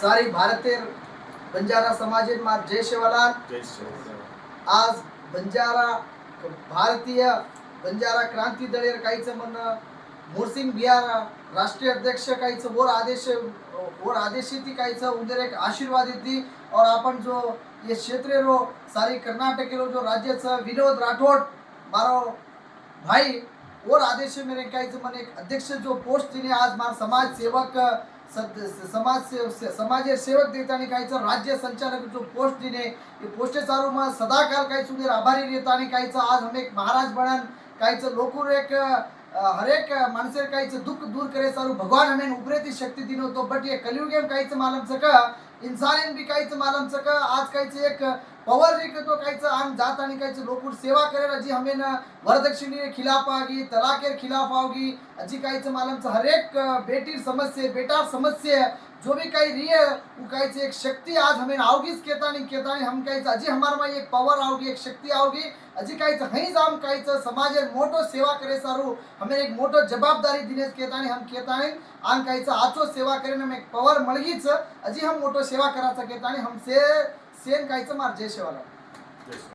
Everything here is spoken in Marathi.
सारी भारतीय बंजारा समाज मार जय शिवलाल। आज बंजारा भारतीय बंजारा क्रांति दलेर काहीचं म्हणणं मोरसिंग बिहार राष्ट्रीय अध्यक्ष काहीचं और आदेशित काहीचं उधर एक आशीर्वाद दी। और अपन जो ये क्षेत्र रो सारी कर्नाटक रो जो राज्य विनोद राठौड़ मारो भाई और आदेश मेरे काहीचं मन एक अध्यक्ष जो पोस्ट दिने आज मार समाज सेवक समाज सेवक देता काहीचं राज्य संचालक जो पोस्ट दिने ये पोस्ट चालू में सदाकाल काही सुधीर आभारी रहता काहीचं आज हम एक महाराज बनन काहीचं लोकूर एक हरेक माणसे काहीचं दुःख दूर करे सारू भगवान हमें उभरेती शक्ति दिनो तो बट ये कलियुग काहीचं मालम सका इंसान भी काहीचं मालम सका आज काहीचं एक पवर रे तो काहीचं आम जात आणि काहीचं लोकूर सेवा करेला जी हमें न वरदक्षिणे खिलाफ आगी तलाकेर खिलाफ आगी जी काहीचं मालम हरेक बेटीर समस्या बेटार समस्या जो भी कहीं रही है वो कहीं एक शक्ति आज हमें आओगी कहता नहीं हम कहीं अजी हमारे में एक पावर आओगी एक शक्ति आओगी अजी कहीं हई जाम कहीं समाज मोटो सेवा करे सारू हमें एक मोटो जवाबदारी दिने कहता नहीं हम कहता नहीं आम कहीं आचो सेवा करे हमें एक पावर मळगीच अजी हम मोटो सेवा करा कहता नहीं हमसे सेन कहीं मार जय शिवाला।